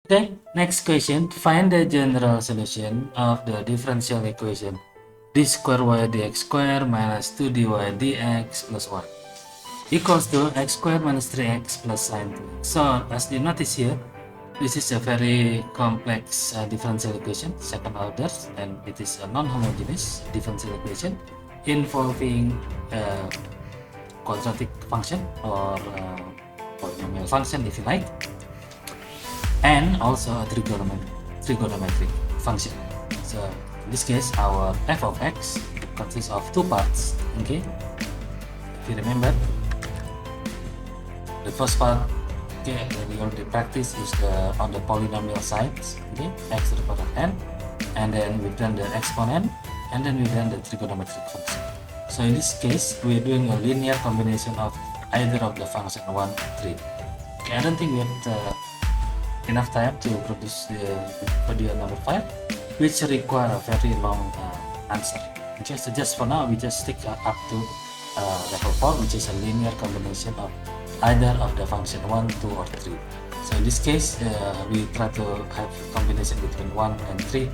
Okay, next question. Find the general solution of the differential equation d square y dx square minus 2 dy dx plus 1 equals to x squared minus 3x plus sin 2x. So as you notice here, this is a very complex differential equation, second order, and it is a non-homogeneous differential equation involving a quadratic function or polynomial function if you like, and also a trigonometric function. So in this case, our f of x consists of two parts. Okay, if you remember, the first part, okay, that we already practice is on the polynomial sides, okay, x to the power of n, and then we've done the exponent, and then we've done the trigonometric function. So in this case, we're doing a linear combination of either of the function 1 and 3. Okay, I don't think we have enough time to produce the video number 5, which require a very long answer. Okay, so just for now, we just stick up to level 4, which is a linear combination of either of the function 1, 2, or 3. So in this case, we try to have combination between 1 and 3,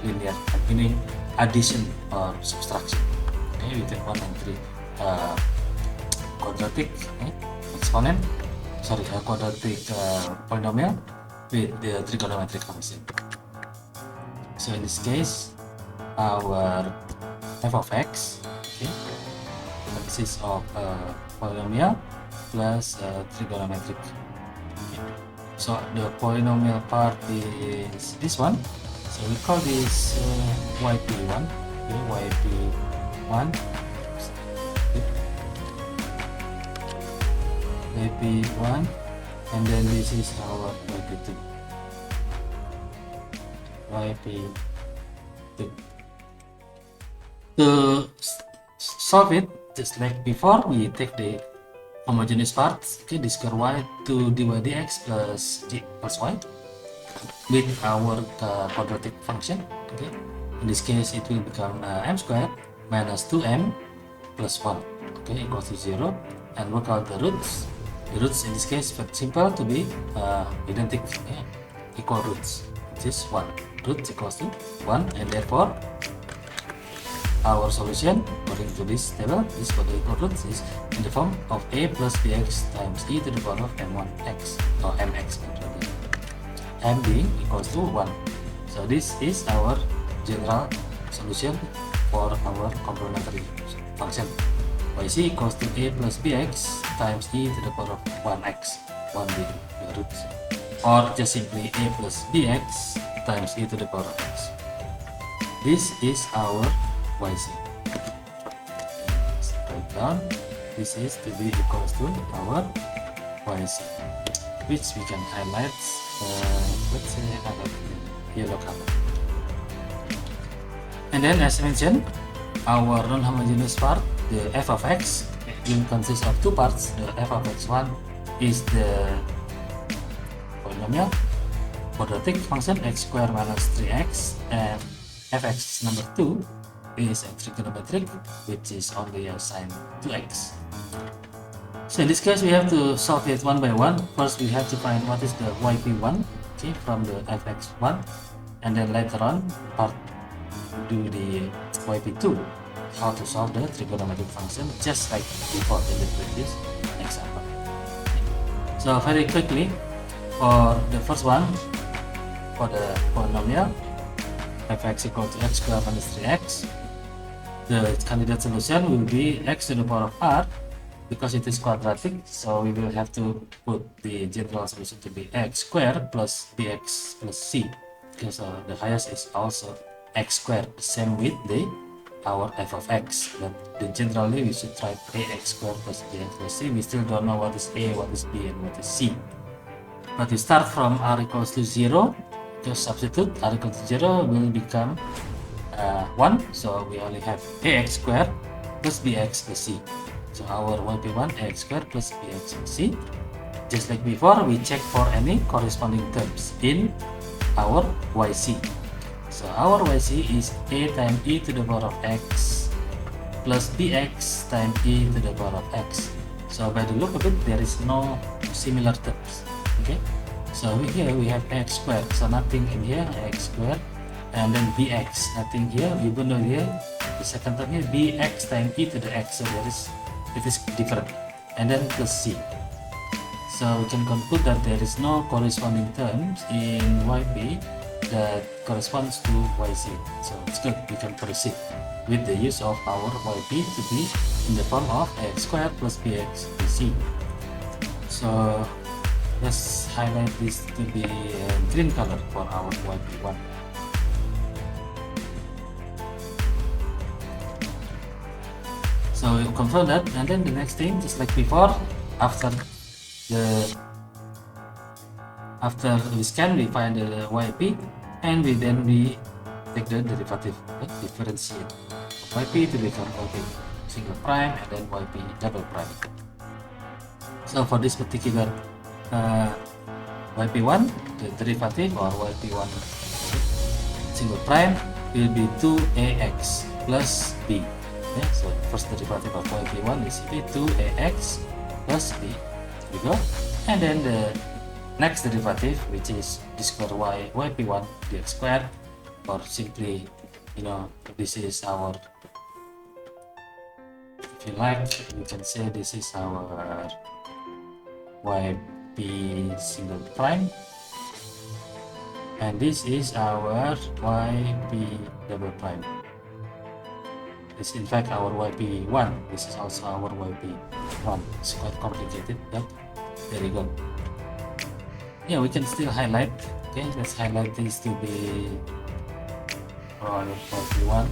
linear, meaning addition or subtraction. Okay, between 1 and 3, quadratic exponent, quadratic polynomial with the trigonometric function. So in this case, our f of x, okay, consists of polynomial plus trigonometric. Okay. So the polynomial part is this one. So we call this yp1. Okay, yp1. yp1, and then this is our yp2. yp2. To solve it, just like before, we take the homogeneous parts, okay, d square y to dy dx plus d plus y with our quadratic function. Okay, in this case it will become m squared minus 2m plus 1, okay, equals to 0, and work out the roots. The roots in this case very simple to be identical, equal roots, which is 1. Roots equals to 1, and therefore our solution according to this table is for the equal roots is in the form of a plus bx times e to the power of m1x, or mx, m being equals to 1. So this is our general solution for our complementary function. yc equals to a plus bx times e to the power of 1x, 1 being the roots, or just simply a plus bx times e to the power of x. This is our yc. Let's write down. This is to be equals to our yc, which we can highlight. Let's say another yellow color. And then, as mentioned, our non-homogeneous part, the f of x, will consist of two parts. The f of x1 is the polynomial quadratic function x squared minus 3x, and fx number 2 is a trigonometric, which is only a sine 2x. So in this case, we have to solve it one by one. First, we have to find what is the yp1, okay, from the fx1, and then later on, do the yp2, how to solve the trigonometric function, just like before in the previous example. So very quickly, for the first one, for the polynomial fx equal to x squared minus 3x, the candidate solution will be x to the power of r, because it is quadratic, so we will have to put the general solution to be x squared plus bx plus c, because the highest is also x squared, same with our f of x, but generally we should try ax squared plus bx plus c. We still don't know what is a, what is b, and what is c, but we start from r equals to 0. Just substitute r equals to 0 will become 1, so we only have ax squared plus bx plus c. So our yp1 ax squared plus bx plus c. Just like before, we check for any corresponding terms in our yc. So our yc is a times e to the power of x plus bx times e to the power of x. So by the look of it, there is no similar terms. Okay, So here we have x squared, so nothing in here, x squared, and then bx, nothing here, even though here the second term here bx times e to the x, so it is different, and then plus c. So we can conclude that there is no corresponding terms in yp that corresponds to yc. So it's good, we can proceed with the use of our yp to be in the form of x squared plus bx plus c. So let's highlight this to be green color for our yp1. So we confirm that, and then the next thing, just like before, after we scan, we find the yp, and we take the derivative, differentiate yp to become yp single prime and then yp double prime. So for this particular yp1, the derivative or yp1 single prime will be 2ax plus b. Okay, so first derivative of yp1 is 2ax plus b. Here we go. And then the next derivative, which is d square y yp1 dx squared, or simply, this is our, if you like, you can say this is our yp single prime, and this is our yp double prime. This is in fact our yp1. This is also our yp1. It's quite complicated, but there you go. Yeah, we can still highlight. Okay, let's highlight this to be for yp1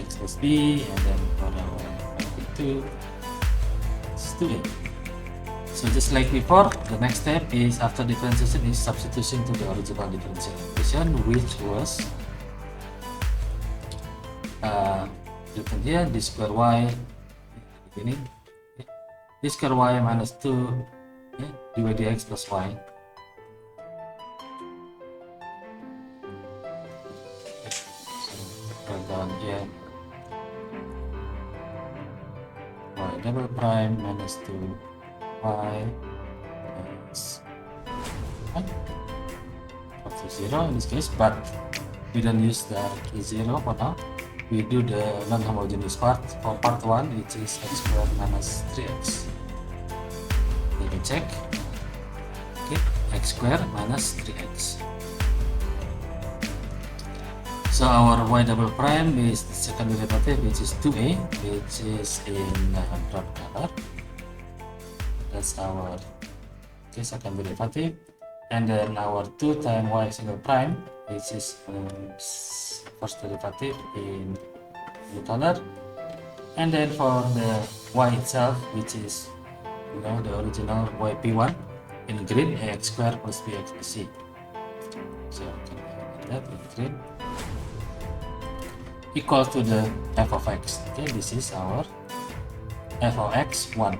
x plus b, and then for our yp2 it's 2a. So just like before, the next step is, after differentiation, is substitution to the original differential equation, which was written here, d square y beginning, d square y minus 2 dy dx plus y. So down here, y double prime minus 2 y minus 1 equal to 0 in this case, but we don't use the key 0 for now. We do the non-homogeneous part for part 1, which is x squared minus 3x. Let me check. Okay, x squared minus 3x. So our y double prime is the second derivative, which is 2a, which is in brown color. That's our second derivative. And then our 2 times y single prime, which is first derivative in blue color. And then for the y itself, which is the original yp1 in green, ax squared plus bx plus c. So you can write that in green, equal to the f of x. Okay, this is our f of x1.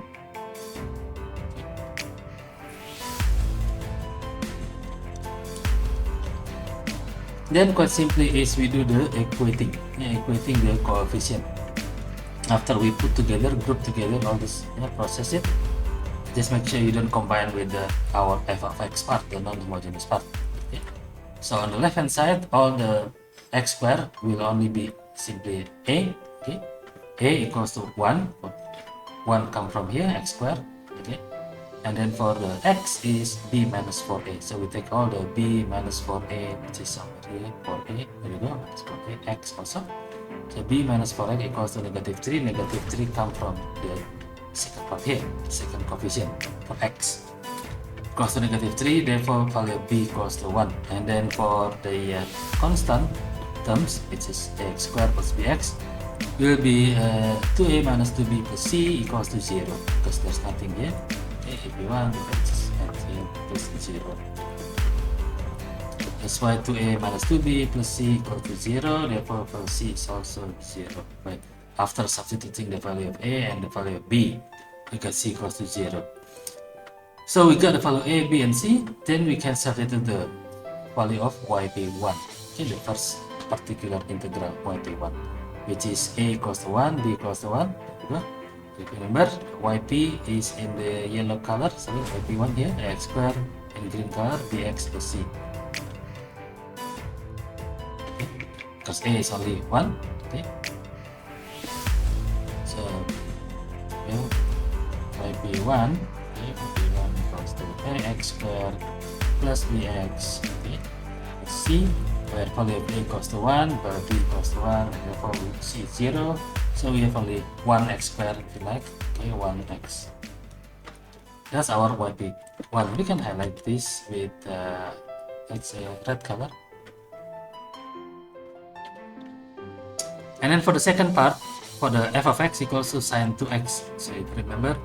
Then quite simply is we do the equating the coefficient. After we put together, group together all this, process it. Just make sure you don't combine with our f of x part, the non-homogeneous part. Okay. So on the left hand side, all the x squared will only be simply a. Okay, a equals to 1. 1 come from here, x squared. Okay. And then for the x is b minus 4a. So we take all the b minus 4a, which is over here, 4a. There we go, minus 4a, x also. So b minus 4a equals to negative 3. Negative 3 come from the second part here, second coefficient for x. Equals to negative 3, therefore value b equals to 1. And then for the constant terms, which is ax squared plus bx, will be 2a minus 2b plus c equals to 0, because there's nothing here. Okay, if you want, you can just add here plus 0. That's why 2a minus 2b plus c equals to 0, therefore for c is also 0. Right. After substituting the value of a and the value of b, we get c equals to 0. So we got the value a, b, and c. Then we can substitute the value of yp1. Okay, the first particular integral yp1, which is a equals to 1, b equals to 1. If you remember, yp is in the yellow color, so yp1 here, ax squared in green color bx plus c. Okay. Because a is only 1. Okay. So well, yp1, okay, yp1 equals to ax squared plus bx, okay, c, where value of a equals to 1, value of b equals to 1, and therefore c is 0. So we have only 1x squared if you like, okay, 1x. That's our yp1. We can highlight this with let's say red color. And then for the second part, for the f of x equals to sine 2x. So if you remember,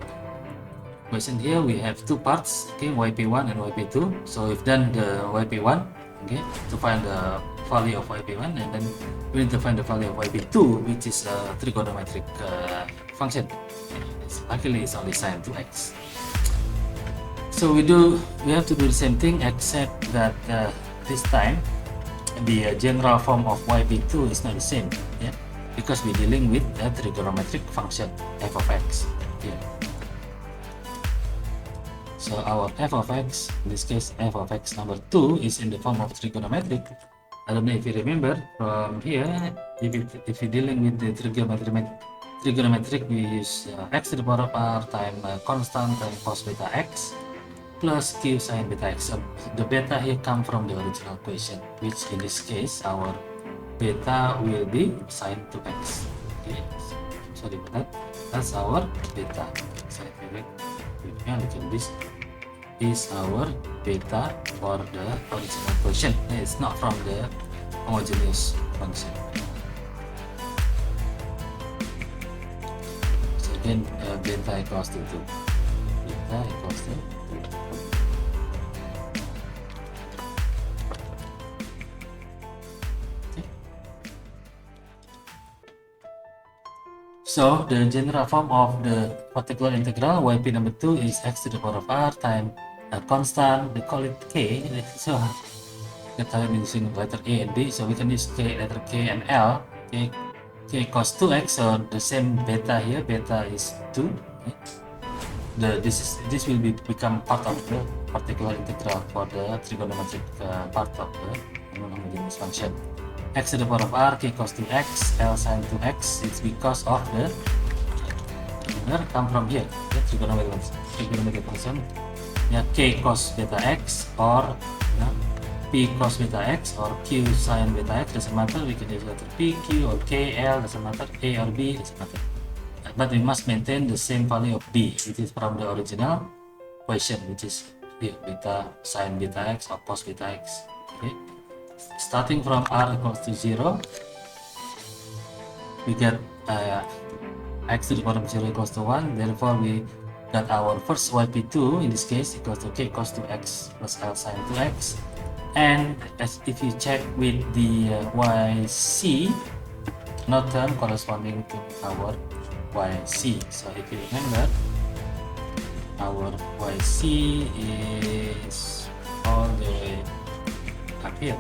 question here we have two parts, okay, yp1 and yp2. So we've done the yp1, okay, to find the value of yp1, and then we need to find the value of yp2, which is a trigonometric function. Luckily it's only sine 2x. So we have to do the same thing, except that this time the general form of yp2 is not the same, yeah, because we're dealing with a trigonometric function f of x here. So our f of x, in this case f of x number 2, is in the form of trigonometric. I don't know if you remember from here, if you're dealing with the trigonometric, we use x to the power of r times constant times cos beta x plus q sine beta x. So the beta here come from the original equation, which in this case our beta will be sine 2x. Okay, sorry about that. That's our beta. So if you look at this, is our beta for the original equation. It's not from the homogeneous function. So again, beta equals to 2. Beta equals to 2. So the general form of the particular integral yp number 2 is x to the power of r times a constant, we call it k. So that I'm using letter a and b, so we can use letter k and l. K cos 2x, so the same beta here, beta is 2. This will become part of the particular integral for the trigonometric part of the non-homogeneous function. X to the power of r, k cos 2x, l sin 2x. It's because of the come from here, the trigonometric function. Yeah, k cos beta x or p cos beta x or q sin beta x, doesn't matter. We can use letter p, q, or k, l, doesn't matter. A or b, doesn't matter. But we must maintain the same value of b, which is from the original equation, which is here, beta sin beta x or cos beta x. Okay. Starting from r equals to 0, we get x to the power of 0 equals to 1. Therefore, we got our first yp2, in this case, equals to k cos 2x plus l sin 2x. And as if you check with the yc, no term corresponding to our yc. So if you remember, our yc is all the way up here,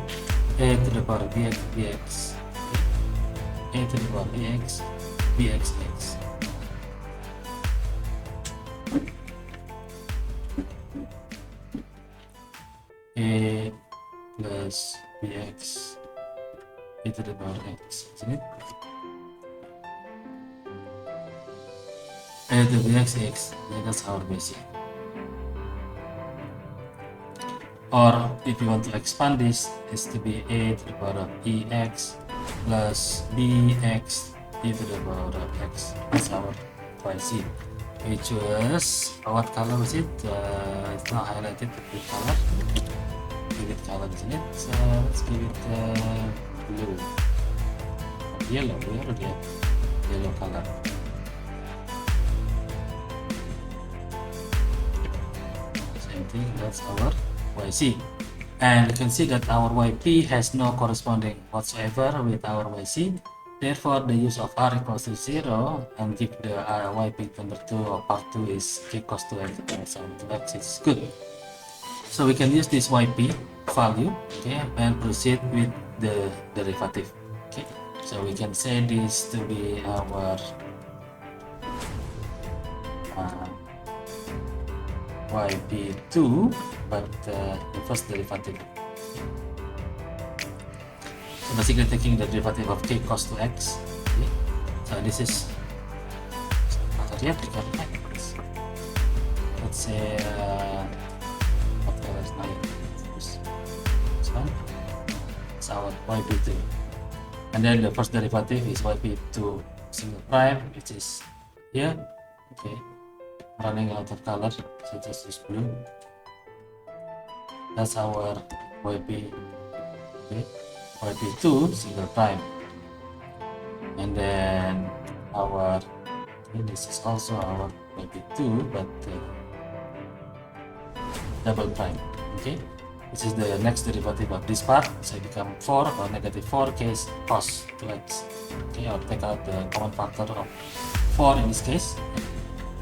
a to the power bx bx, a to the power bx bxx. A plus bx e to the power x, isn't it? A to the bx x, that's our basic. Or if you want to expand this, is to be a to the power of ex plus bx e to the power of x. That's our yc, which was, what color was it? It's not highlighted with color. Give it color, isn't it? So let's give it blue, yellow. We already have yellow color. Same thing. That's our yc, and you can see that our yp has no corresponding whatsoever with our yc. Therefore, the use of r equals to 0 and give the yp number 2 or part 2 is k cos 2x sin 2x is good. So we can use this yp value, okay, and proceed with the derivative. Okay, so we can say this to be our yp2 but the first derivative. So basically taking the derivative of k cos 2x. Okay. So this is factorial become x. Let's say what color is now? This one. It's our yp2. And then the first derivative is yp2 single prime, which is here. Okay. Running out of color, so just use blue. That's our yp. Okay. yp2 single prime, and then our this is also our yp2 but double prime. Okay, this is the next derivative of this part, so it become 4 or negative 4 case cos 2x. Okay, I'll take out the common factor of 4 in this case.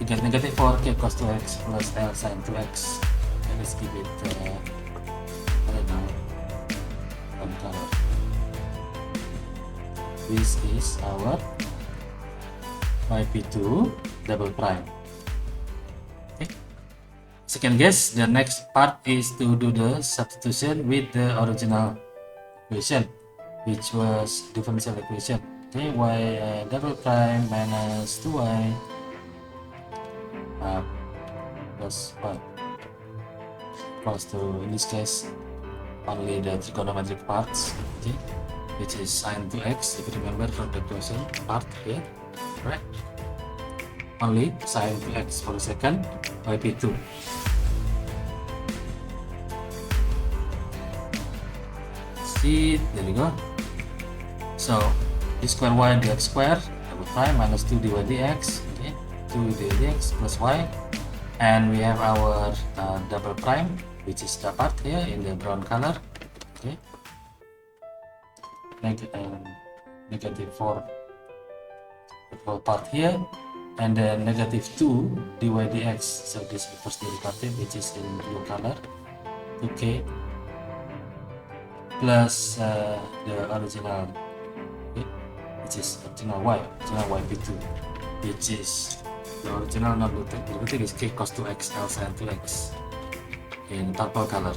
You get negative 4k cos 2x plus L sin 2x. And let's give it I don't know, one color. This is our yp2 double prime. Okay. Second guess, the next part is to do the substitution with the original equation, which was differential equation. Okay, y double prime minus 2y plus 1 equals to, in this case, only the trigonometric parts. Okay, which is sin 2x, if you remember from the equation part here, right? Only sin 2x for the second yp2. See, there we go. So d square y dx square double prime minus 2 dy dx. Okay, 2 dy dx plus y, and we have our double prime, which is the part here in the brown color. Okay, negative 4 the whole part here, and then negative 2 dy dx. So this is the first derivative, which is in blue color, 2k plus the original, okay, which is original yp2, which is the original non-derivative is k cos 2x L sin 2x in purple color.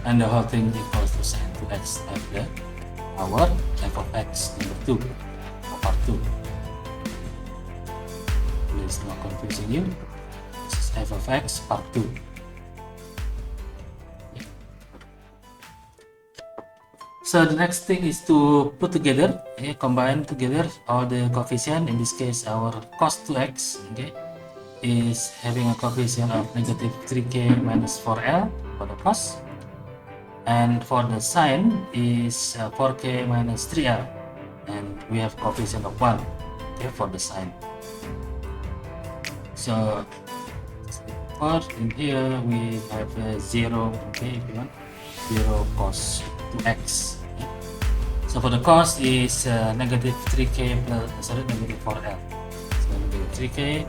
And the whole thing equals to sin 2x of the our f of x number 2 or part 2. Please not confusing you. This is f of x part 2. Yeah. So the next thing is to put together, combine together all the coefficient. In this case, our cos 2x, okay, is having a coefficient of negative 3k minus 4l for the cos. And for the sine is 4k minus 3l, and we have coefficient of 1, okay, for the sine. So for in here we have 0, okay, if you want 0 cos 2x. Okay. So for the cos is negative 3k plus negative 4l. So negative 3k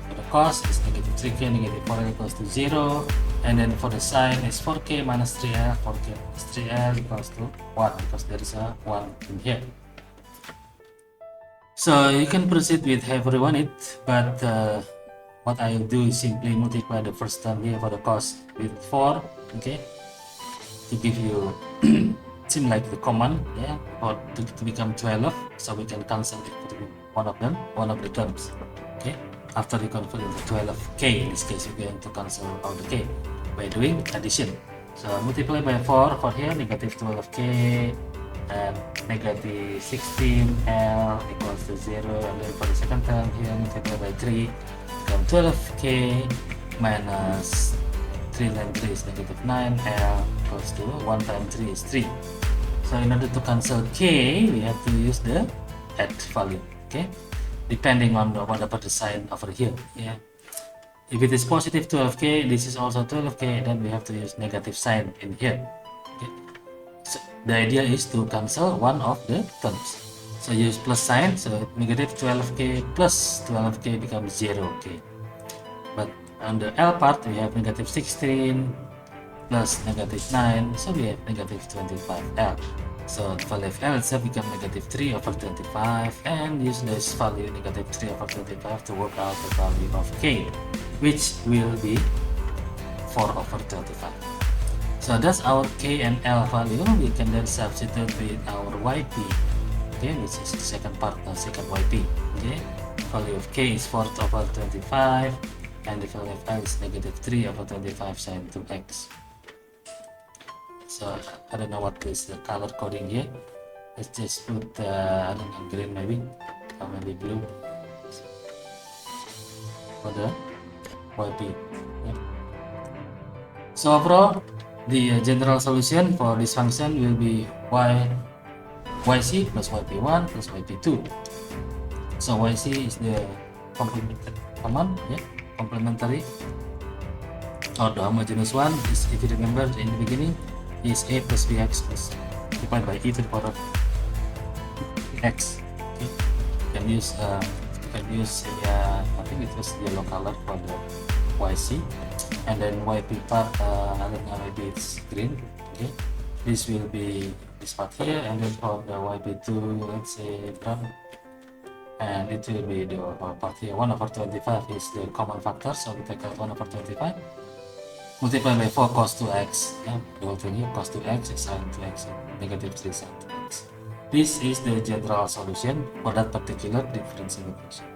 for the cos is negative 3k, negative 4l equals to 0. And then for the sine is 4k minus 3l, 4k minus 3l equals to 1, because there is a 1 in here. So you can proceed with however you want it, but what I will do is simply multiply the first term here for the cos with 4, okay, to give you seem like the common, yeah, or to become 12, so we can cancel it between one of the terms, okay. After you convert into 12k, in this case you're going to cancel all the k by doing addition. So multiply by 4 for here, negative 12k and negative 16l equals to 0, and then for the second term here multiply by 3, become 12k minus 3 times 3 is negative 9l equals to 1 times 3 is 3. So in order to cancel k, we have to use the add value, okay, depending on whatever the sign over here. Yeah, if it is positive 12k, this is also 12k, then we have to use negative sign in here. Okay, so the idea is to cancel one of the terms, so use plus sign, so negative 12k plus 12k becomes 0k. But on the L part we have negative 16 plus negative 9, so we have negative 25l. So the value of L itself become negative 3 over 25, and use this value negative 3 over 25 to work out the value of K, which will be 4 over 25. So that's our K and L value. We can then substitute with our YP, okay, which is the second part, second YP. Okay, value of K is 4 over 25, and the value of L is negative 3 over 25 sin 2x. So I don't know what is the color coding here. Let's just put I don't know, green maybe, or maybe blue for the YP. Yeah. So overall, the general solution for this function will be yc plus yp1 plus yp2. So yc is the complementary, or the homogeneous one is, if you remember in the beginning, is a plus bx plus divided by e to the power of x. Okay. You can use I think it was yellow color for the yc, and then yp part, I don't know, maybe it's green. Okay, this will be this part here, and then for the yp2, let's say brown, and it will be the part here. 1 over 25 is the common factor, so we take out 1 over 25 multiplied by 4 cos 2x, yeah, the whole thing here, cos 2x is sin 2x, negative 3 sin 2x. This is the general solution for that particular differential equation.